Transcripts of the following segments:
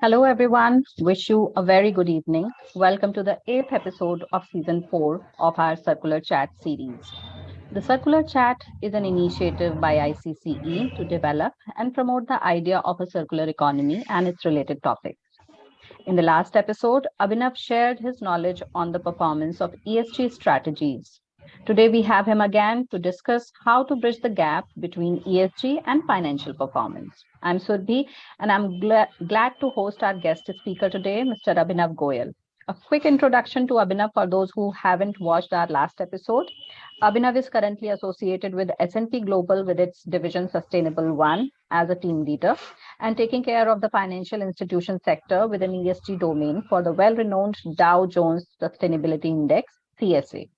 Hello, everyone. Wish you a very good evening. Welcome to the eighth episode of season 4 of our Circular Chat series. The Circular Chat is an initiative by ICCE to develop and promote the idea of a circular economy and its related topics. In the last episode, Abhinav shared his knowledge on the performance of ESG strategies. Today, we have him again to discuss how to bridge the gap between ESG and financial performance. I'm Surbhi, and I'm glad to host our guest speaker today, Mr. Abhinav Goel. A quick introduction to Abhinav for those who haven't watched our last episode. Abhinav is currently associated with S&P Global with its division Sustainable One as a team leader and taking care of the financial institution sector with an ESG domain for the well-renowned Dow Jones Sustainability Index, CSA.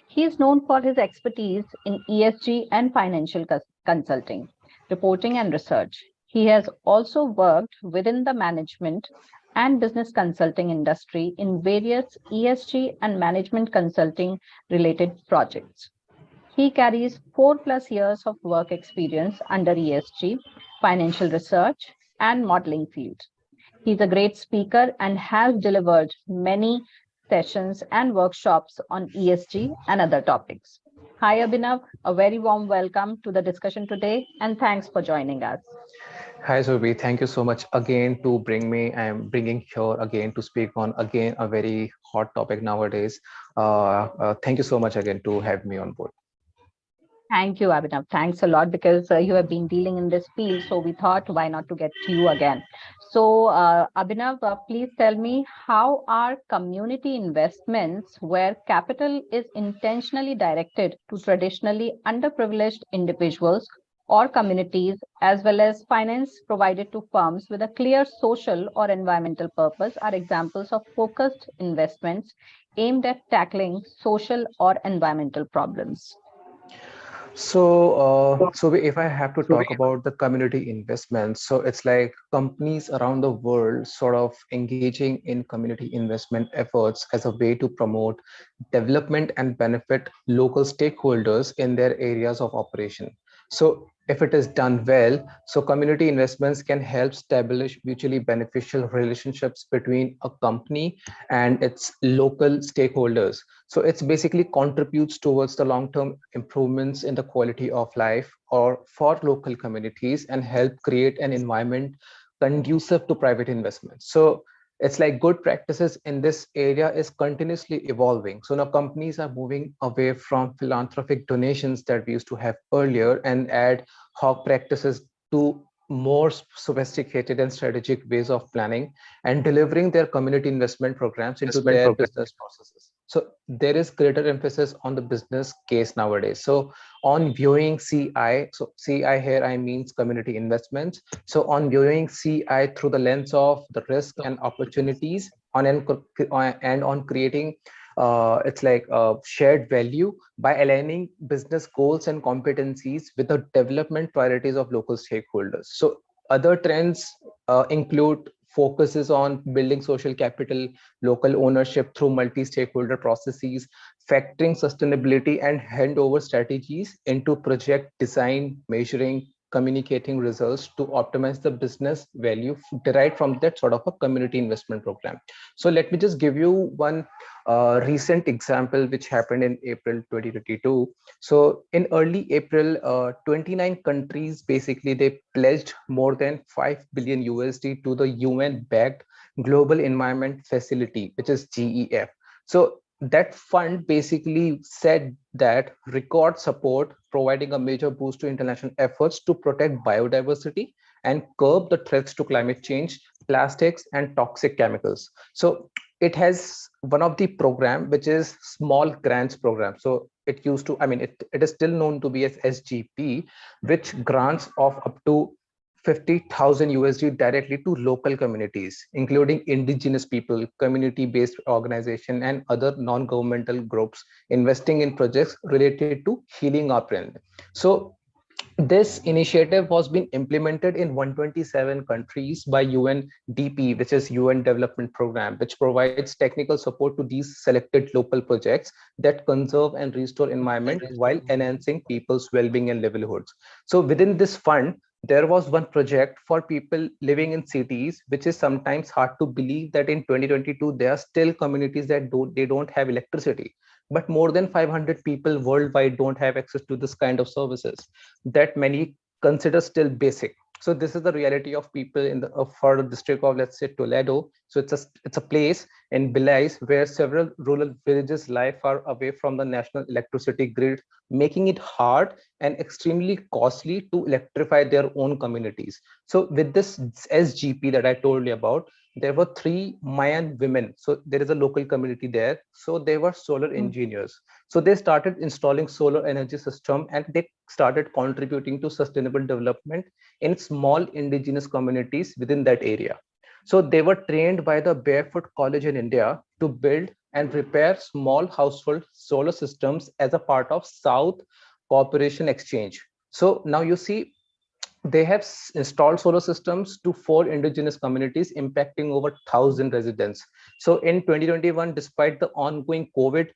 He is known for his expertise in ESG and financial consulting, reporting, and research. He has also worked within the management and business consulting industry in various ESG and management consulting related projects. He carries 4+ years of work experience under ESG, financial research, and modeling field. He's a great speaker and has delivered many sessions and workshops on ESG and other topics. Hi, Abhinav. A very warm welcome to the discussion today, and thanks for joining us. Hi, Surbi. Thank you so much again to bring me. I am bringing here again to speak on again a very hot topic nowadays. Thank you so much again to have me on board. Thank you, Abhinav. Thanks a lot because you have been dealing in this field. So we thought, why not to get to you again? So, Abhinav, please tell me how are community investments where capital is intentionally directed to traditionally underprivileged individuals or communities, as well as finance provided to firms with a clear social or environmental purpose, are examples of focused investments aimed at tackling social or environmental problems. So if I have to talk about the community investments, so it's like companies around the world sort of engaging in community investment efforts as a way to promote development and benefit local stakeholders in their areas of operation. So if it is done well, so community investments can help establish mutually beneficial relationships between a company and its local stakeholders. So it's basically contributes towards the long-term improvements in the quality of life or for local communities and help create an environment conducive to private investments. So it's like good practices in this area is continuously evolving. So now companies are moving away from philanthropic donations that we used to have earlier and add hoc practices to more sophisticated and strategic ways of planning and delivering their community investment programs into their business processes. So there is greater emphasis on the business case nowadays. So on viewing CI, so CI here I means community investments. So on viewing CI through the lens of the risk and opportunities and on creating it's like shared value by aligning business goals and competencies with the development priorities of local stakeholders. So other trends include focuses on building social capital, local ownership through multi-stakeholder processes, factoring sustainability and handover strategies into project design, measuring, communicating results to optimize the business value derived from that sort of a community investment program. So let me just give you one recent example which happened in April 2022. So in early April, 29 countries basically they pledged more than 5 billion USD to the UN-backed Global Environment Facility, which is GEF. So that fund basically said that record support providing a major boost to international efforts to protect biodiversity and curb the threats to climate change, plastics and toxic chemicals. So it has one of the program which is small grants program. So it used to, I mean, it is still known to be as SGP, which grants of up to 50,000 USD directly to local communities, including indigenous people, community-based organization, and other non-governmental groups investing in projects related to healing our planet. So this initiative was being implemented in 127 countries by UNDP, which is UN Development Program, which provides technical support to these selected local projects that conserve and restore environment while enhancing people's well-being and livelihoods. So within this fund, there was one project for people living in cities, which is sometimes hard to believe that in 2022 there are still communities that don't have electricity, but more than 500 people worldwide don't have access to this kind of services that many consider still basic. So this is the reality of people in the for the district of, let's say, Toledo. So it's a place in Belize where several rural villages lie far away from the national electricity grid, making it hard and extremely costly to electrify their own communities. So with this SGP that I told you about, there were three Mayan women. So there is a local community there. So they were solar Mm. engineers. So they started installing solar energy system and they started contributing to sustainable development in small indigenous communities within that area. So they were trained by the Barefoot College in India to build and repair small household solar systems as a part of South Cooperation Exchange. So now you see they have installed solar systems to four indigenous communities impacting over 1,000 residents. So in 2021, despite the ongoing COVID,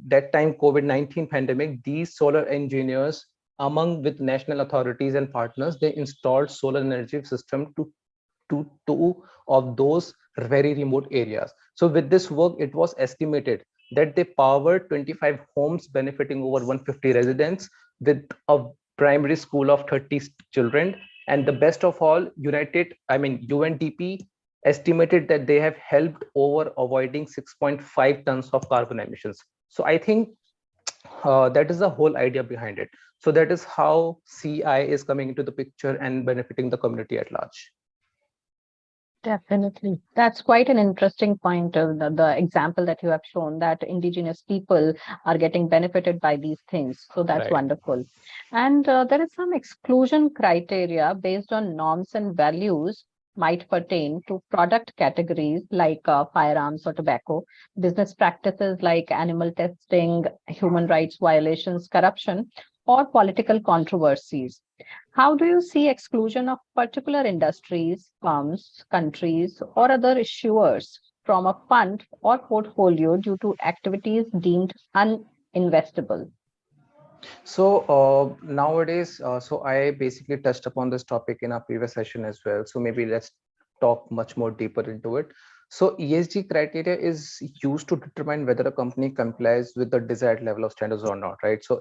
that time COVID-19 pandemic, these solar engineers, among with national authorities and partners, they installed solar energy system to two of those very remote areas. So with this work, it was estimated that they powered 25 homes benefiting over 150 residents with a primary school of 30 children. And the best of all, UNDP estimated that they have helped over avoiding 6.5 tons of carbon emissions. So I think that is the whole idea behind it. So that is how CI is coming into the picture and benefiting the community at large. Definitely. That's quite an interesting point of the example that you have shown that indigenous people are getting benefited by these things. So that's Right. wonderful. And there is some exclusion criteria based on norms and values might pertain to product categories like firearms or tobacco, business practices like animal testing, human rights violations, corruption, or political controversies. How do you see exclusion of particular industries, firms, countries, or other issuers from a fund or portfolio due to activities deemed uninvestable? So nowadays, so I basically touched upon this topic in our previous session as well. So maybe let's talk much more deeper into it. So ESG criteria is used to determine whether a company complies with the desired level of standards or not, right? So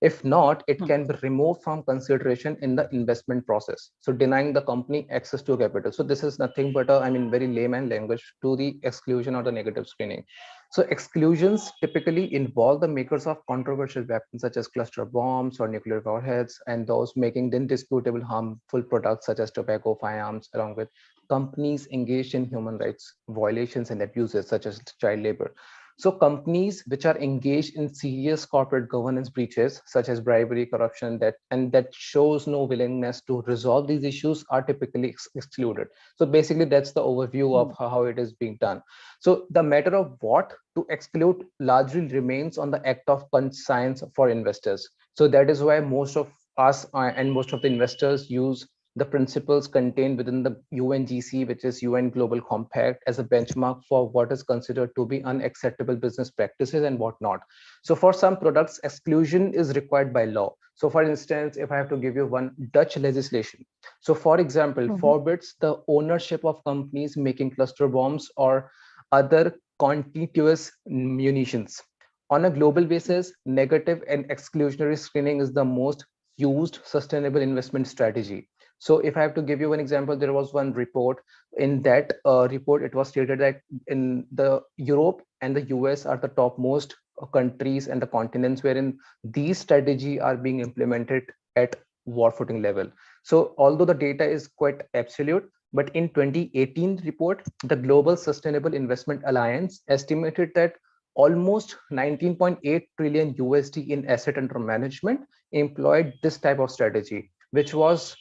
if not, it Hmm. can be removed from consideration in the investment process. So denying the company access to capital. So this is nothing but very layman language to the exclusion or the negative screening. So exclusions typically involve the makers of controversial weapons such as cluster bombs or nuclear warheads, and those making indisputable harmful products such as tobacco, firearms, along with companies engaged in human rights violations and abuses such as child labor. So companies which are engaged in serious corporate governance breaches such as bribery, corruption, that shows no willingness to resolve these issues are typically excluded. So basically, that's the overview of Hmm. how it is being done. So the matter of what to exclude largely remains on the act of conscience for investors. So that is why most of us and most of the investors use the principles contained within the UNGC, which is UN Global Compact, as a benchmark for what is considered to be unacceptable business practices and what not. So for some products, exclusion is required by law. So for instance, if I have to give you one Dutch legislation, so for example, Mhm. forbids the ownership of companies making cluster bombs or other contiguous munitions. On a global basis, negative and exclusionary screening is the most used sustainable investment strategy. So if I have to give you an example, there was one report. In that report, it was stated that in the Europe and the US are the topmost countries and the continents wherein these strategy are being implemented at war footing level. So although the data is quite absolute, but in 2018 report, the Global Sustainable Investment Alliance estimated that almost 19.8 trillion USD in asset under management employed this type of strategy, which was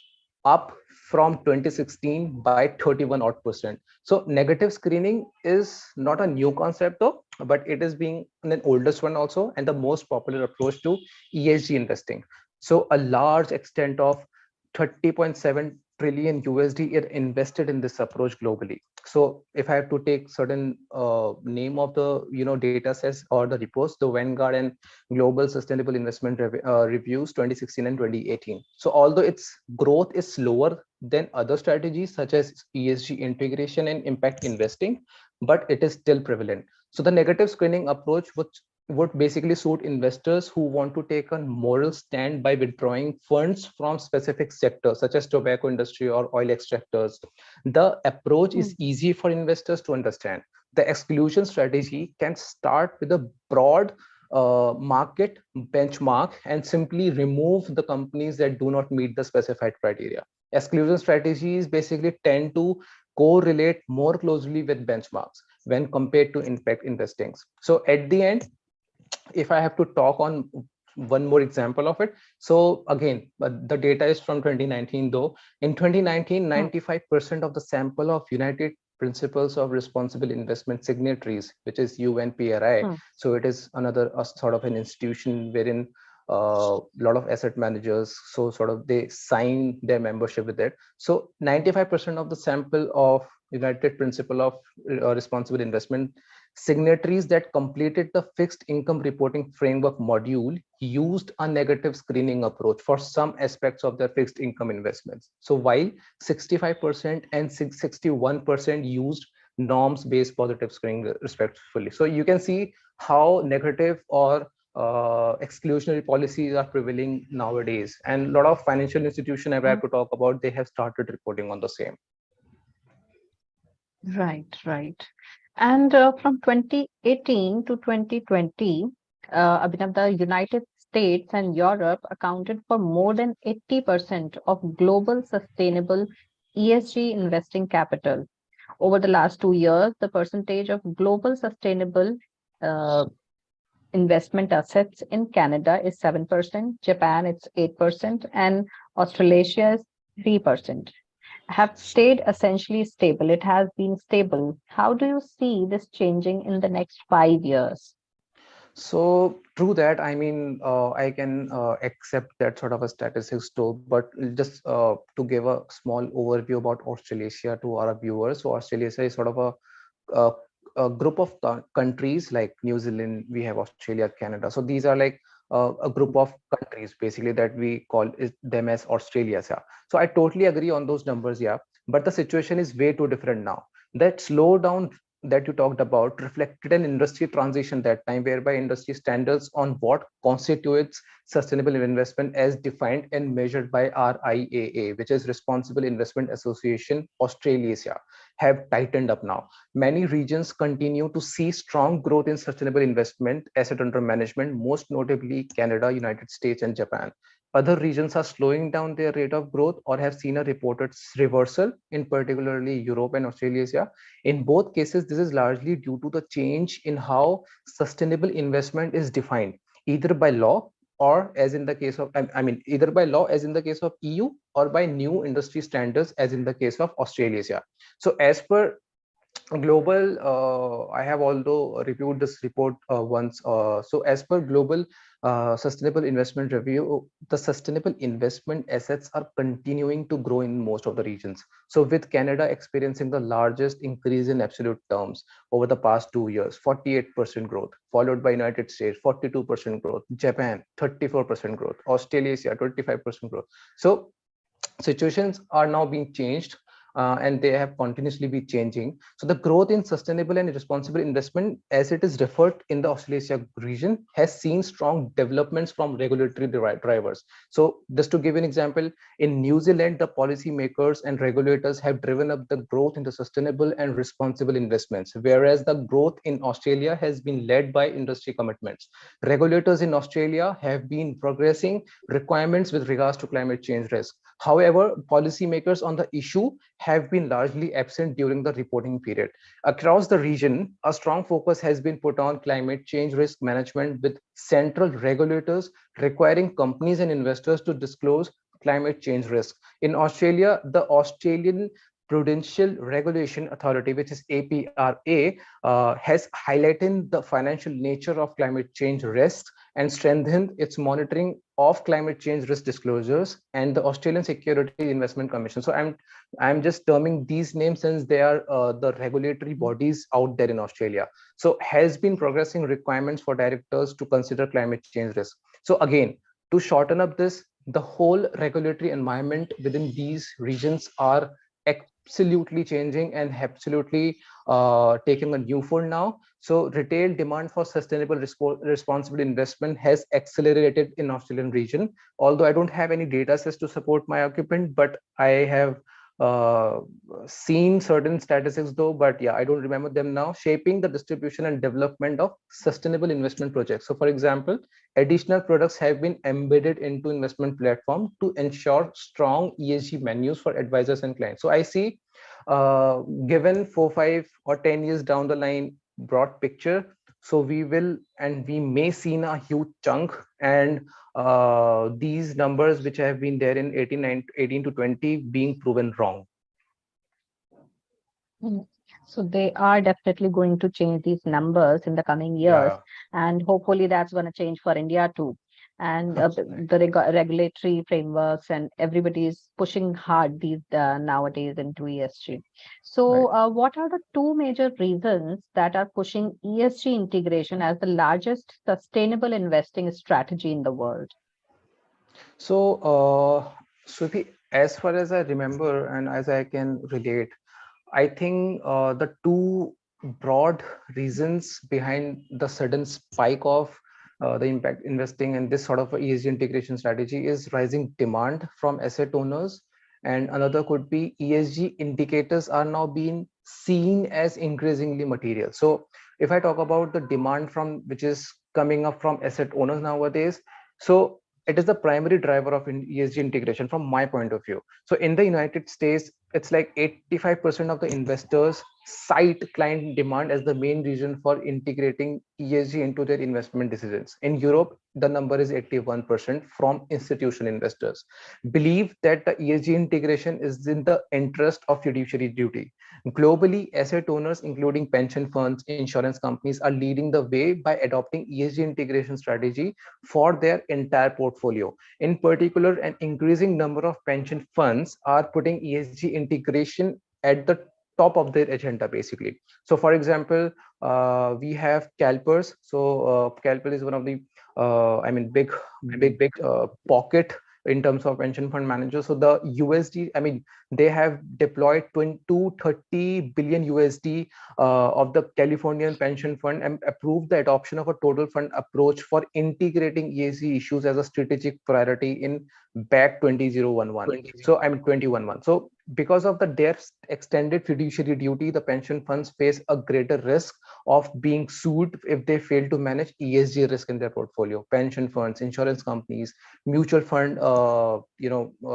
up from 2016 by 31 odd percent. So negative screening is not a new concept though, but it is being an oldest one also and the most popular approach to ESG investing. So a large extent of 30.7 trillion USD is invested in this approach globally. So if I have to take certain name of the data sets or the reports, the Vanguard and Global Sustainable Investment Reviews 2016 and 2018. So although its growth is slower than other strategies such as ESG integration and impact investing, but it is still prevalent. So the negative screening approach would basically suit investors who want to take a moral stand by withdrawing funds from specific sectors such as tobacco industry or oil extractors. The approach is Hmm. easy for investors to understand. The exclusion strategy can start with a broad market benchmark and simply remove the companies that do not meet the specified criteria. Exclusion strategies basically tend to correlate more closely with benchmarks when compared to impact investing. So at the end, if I have to talk on one more example of it, so again, the data is from 2019 though. In 2019, Hmm. 95% of the sample of United Principles of Responsible Investment signatories, which is UNPRI. Hmm. So it is another sort of an institution wherein a lot of asset managers, so sort of they sign their membership with it. So 95% of the sample of United Principle of Responsible Investment signatories that completed the fixed income reporting framework module used a negative screening approach for some aspects of their fixed income investments. So while 65% and 61% used norms based positive screening respectively. So you can see how negative or exclusionary policies are prevailing nowadays, and a lot of financial institutions I have to talk about, they have started reporting on the same. Right, right. And from 2018 to 2020, Abhinav, the United States and Europe accounted for more than 80% of global sustainable ESG investing capital. Over the last 2 years, the percentage of global sustainable uh, investment assets in Canada is 7%, Japan it's 8%, and Australasia is 3%. Have stayed essentially stable. It has been stable. How do you see this changing in the next 5 years? So true that. I mean, I can accept that sort of a statistics too, but just to give a small overview about Australasia to our viewers. So Australasia is sort of a, a group of countries like New Zealand, we have Australia, Canada. So these are like a group of countries basically that we call them as Australia. Yeah. So I totally agree on those numbers, yeah. But the situation is way too different now. That slowdown that you talked about reflected an industry transition that time, whereby industry standards on what constitutes sustainable investment as defined and measured by RIAA, which is Responsible Investment Association Australasia, have tightened up now. Many regions continue to see strong growth in sustainable investment asset under management, most notably Canada, United States, and Japan. Other regions are slowing down their rate of growth or have seen a reported reversal, in particularly Europe and Australasia. In both cases, this is largely due to the change in how sustainable investment is defined, either by law or as in the case of, I mean, either by law as in the case of EU or by new industry standards as in the case of Australasia. So as per global, I have although reviewed this report once. So as per global sustainable investment review, the sustainable investment assets are continuing to grow in most of the regions. So with Canada experiencing the largest increase in absolute terms over the past 2 years, 48% growth, followed by United States, 42% growth, Japan, 34% growth, Australasia, 25% growth. So situations are now being changed, and they have continuously been changing. So the growth in sustainable and responsible investment, as it is referred in the Australasia region, has seen strong developments from regulatory drivers. So just to give an example, in New Zealand, the policymakers and regulators have driven up the growth into sustainable and responsible investments, whereas the growth in Australia has been led by industry commitments. Regulators in Australia have been progressing requirements with regards to climate change risk. However, policymakers on the issue have been largely absent during the reporting period. Across the region, a strong focus has been put on climate change risk management, with central regulators requiring companies and investors to disclose climate change risk. In Australia, the Australian Prudential Regulation Authority, which is APRA, has highlighted the financial nature of climate change risks and strengthened its monitoring of climate change risk disclosures, and the Australian Security Investment Commission. So I'm just terming these names since they are the regulatory bodies out there in Australia. So has been progressing requirements for directors to consider climate change risk. So again, to shorten up this, the whole regulatory environment within these regions are absolutely changing and absolutely taking a new fold now. So retail demand for sustainable responsible investment has accelerated in Australian region. Although I don't have any data sets to support my argument, but I have uh, seen certain statistics though, but yeah, I don't remember them now, shaping the distribution and development of sustainable investment projects. So for example, additional products have been embedded into investment platform to ensure strong ESG menus for advisors and clients. So I see, given 4, 5 or 10 years down the line, broad picture, so we will and we may see a huge chunk, and these numbers which have been there in 18 to 20 being proven wrong. Mm. So they are definitely going to change these numbers in the coming years, Yeah. and hopefully that's going to change for India too. And Right. the regulatory frameworks and everybody is pushing hard these nowadays into ESG. Right. So, what are the two major reasons that are pushing ESG integration as the largest sustainable investing strategy in the world? So, Shruti, as far as I remember and as I can relate, I think the two broad reasons behind the sudden spike of the impact investing and this sort of ESG integration strategy is rising demand from asset owners, and another could be ESG indicators are now being seen as increasingly material. So, if I talk about the demand from which is coming up from asset owners nowadays, so it is the primary driver of ESG integration from my point of view. So in the United States, it's like 85% of the investors cite client demand as the main reason for integrating ESG into their investment decisions. In Europe, the number is 81% from institutional investors. Believe that the ESG integration is in the interest of fiduciary duty. Globally, asset owners, including pension funds, insurance companies, are leading the way by adopting ESG integration strategy for their entire portfolio. In particular, an increasing number of pension funds are putting ESG integration at the top of their agenda, basically. So, for example, we have CalPERS. So, CalPERS is one of the, big pocket in terms of pension fund managers. So, the USD, they have deployed 230 billion USD of the Californian pension fund and approved the adoption of a total fund approach for integrating ESG issues as a strategic priority in back 2011. So 2011. So because of their extended fiduciary duty, the pension funds face a greater risk of being sued if they fail to manage ESG risk in their portfolio. Pension funds, insurance companies, mutual fund,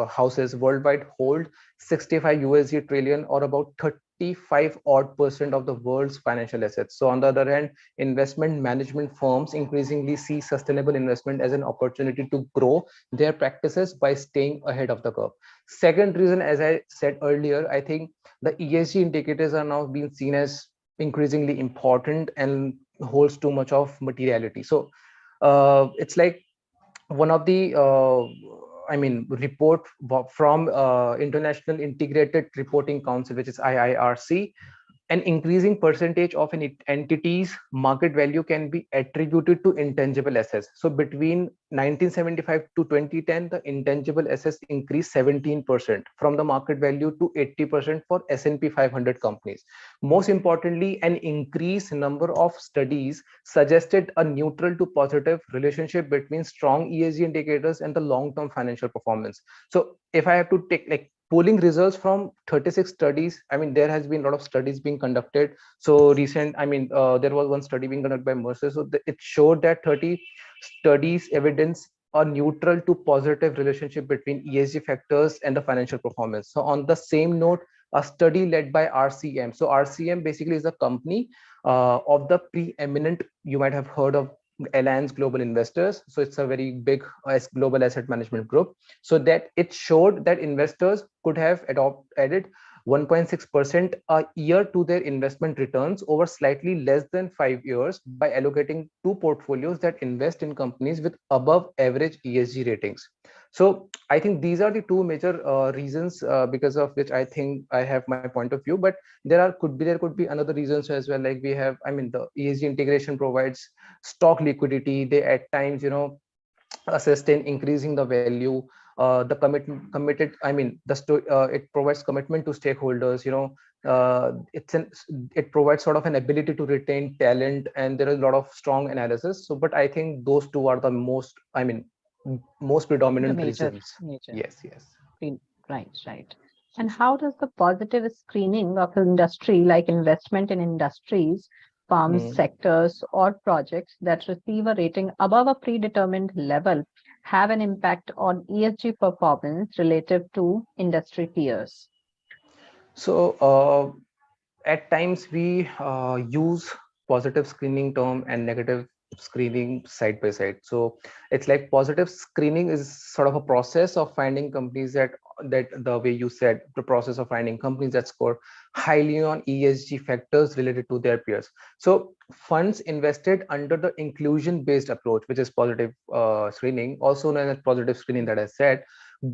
houses worldwide hold 65 USD trillion, or about 35 odd percent of the world's financial assets. So on the other hand, investment management firms increasingly see sustainable investment as an opportunity to grow their practices by staying ahead of the curve. Second reason, as I said earlier, I think the ESG indicators are now being seen as increasingly important and holds too much of materiality. So it's like one of the report from International Integrated Reporting Council, which is IIRC. An increasing percentage of an entity's market value can be attributed to intangible assets. So between 1975 to 2010, the intangible assets increased 17% from the market value to 80% for S&P 500 companies. Most importantly, an increased number of studies suggested a neutral to positive relationship between strong ESG indicators and the long-term financial performance. So if I have to take like polling results from 36 studies, there has been a lot of studies being conducted. So there was one study being conducted by Mercer. So it showed that 30 studies evidence a neutral to positive relationship between ESG factors and the financial performance. So on the same note, a study led by RCM. So RCM basically is a company of the preeminent, you might have heard of Alliance Global Investors. So it's a very big global asset management group. So that it showed that investors could have added 1.6% a year to their investment returns over slightly less than 5 years by allocating to portfolios that invest in companies with above average ESG ratings. So I think these are the two major reasons because of which I think I have my point of view. But there could be another reasons as well. Like we have, I mean, the ESG integration provides stock liquidity. They at times, assist in increasing the value. The committed, I mean, it provides commitment to stakeholders. It provides sort of an ability to retain talent, and there is a lot of strong analysis. So, but I think those two are the most, I mean, most The predominant major, reasons. major. Yes, yes. Right, right. And how does the positive screening of industry, like investment in industries, firms, Hmm. sectors, or projects that receive a rating above a predetermined level, have an impact on ESG performance relative to industry peers? So, at times we use positive screening term and negative screening side by side. So it's like positive screening is sort of a process of finding companies that the way you said, the process of finding companies that score highly on ESG factors related to their peers. So funds invested under the inclusion based approach, which is positive screening, also known as positive screening, that I said,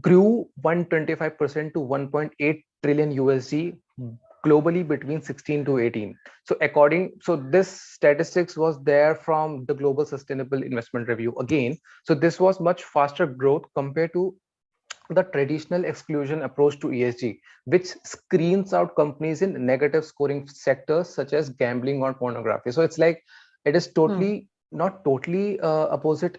grew 125% to 1.8 trillion USD globally between 16 to 18. So this statistics was there from the Global Sustainable Investment Review again. So this was much faster growth compared to the traditional exclusion approach to ESG, which screens out companies in negative scoring sectors such as gambling or pornography. So it's like it is Hmm. totally not totally opposite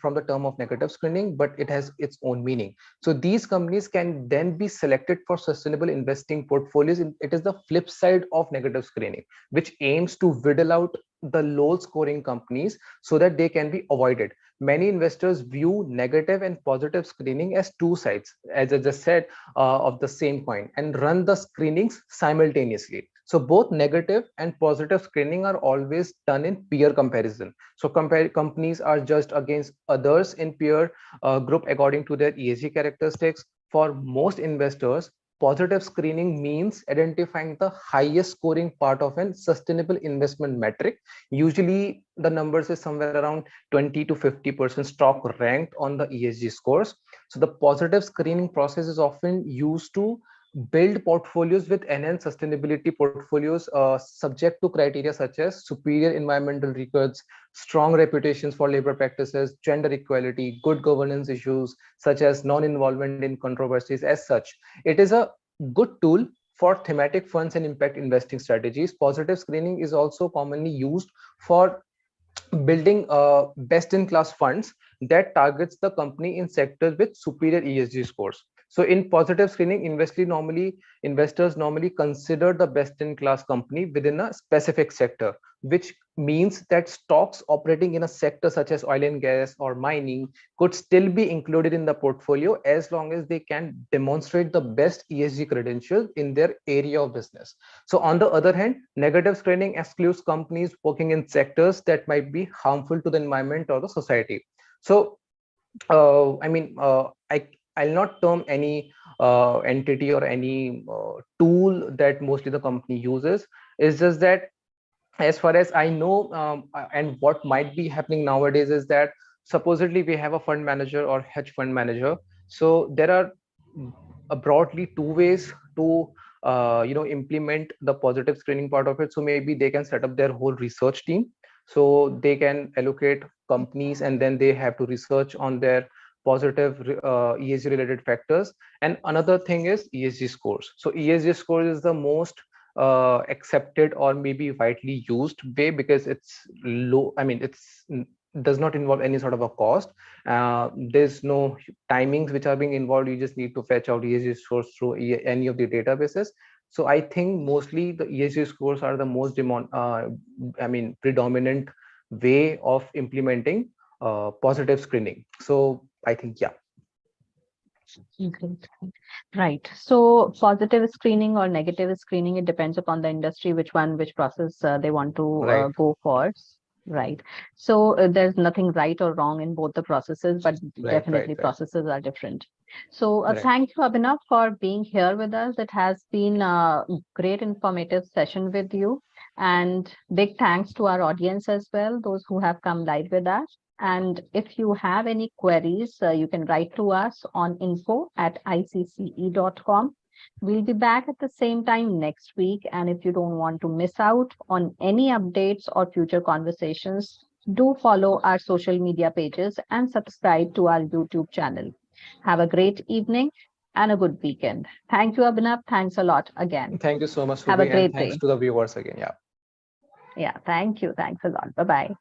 from the term of negative screening, but it has its own meaning. So these companies can then be selected for sustainable investing portfolios. It is the flip side of negative screening, which aims to whittle out the low scoring companies so that they can be avoided. Many investors view negative and positive screening as two sides, as I just said, of the same coin, and run the screenings simultaneously. So both negative and positive screening are always done in peer comparison. So compare companies are judged against others in peer group according to their ESG characteristics. For most investors, positive screening means identifying the highest scoring part of an sustainable investment metric. Usually the numbers is somewhere around 20 to 50% stock ranked on the ESG scores. So the positive screening process is often used to build portfolios with enhanced sustainability portfolios subject to criteria such as superior environmental records, strong reputations for labor practices, gender equality, good governance issues such as non-involvement in controversies. As such, it is a good tool for thematic funds and impact investing strategies. Positive screening is also commonly used for building best in class funds that targets the company in sectors with superior ESG scores. So in positive screening, investors normally consider the best in class company within a specific sector, which means that stocks operating in a sector such as oil and gas or mining could still be included in the portfolio as long as they can demonstrate the best ESG credentials in their area of business. So on the other hand, negative screening excludes companies working in sectors that might be harmful to the environment or the society. So, I'll not term any entity or any tool that mostly the company uses. It's just that as far as I know, and what might be happening nowadays is that supposedly we have a fund manager or hedge fund manager. So there are broadly two ways to implement the positive screening part of it. So maybe they can set up their whole research team, so they can allocate companies and then they have to research on their positive ESG related factors. And another thing is ESG scores. So ESG scores is the most accepted or maybe widely used way because it's low. I mean, it's does not involve any sort of a cost. There's no timings which are being involved. You just need to fetch out ESG scores through any of the databases. So I think mostly the ESG scores are the most predominant way of implementing positive screening. So I think, yeah. Great. Right. So positive screening or negative screening, it depends upon the industry, which process they want to Right. go for. Right. So there's nothing right or wrong in both the processes, but Right, right, definitely right. processes are different. So Right. thank you, Abhinav, for being here with us. It has been a great informative session with you. And big thanks to our audience as well, those who have come live with us. And if you have any queries, you can write to us on info@icce.com. We'll be back at the same time next week. And if you don't want to miss out on any updates or future conversations, do follow our social media pages and subscribe to our YouTube channel. Have a great evening and a good weekend. Thank you, Abhinav. Thanks a lot again. Thank you so much, Have a Subi, and great thanks day. to the viewers again. Yeah. Yeah, thank you. Thanks a lot. Bye bye.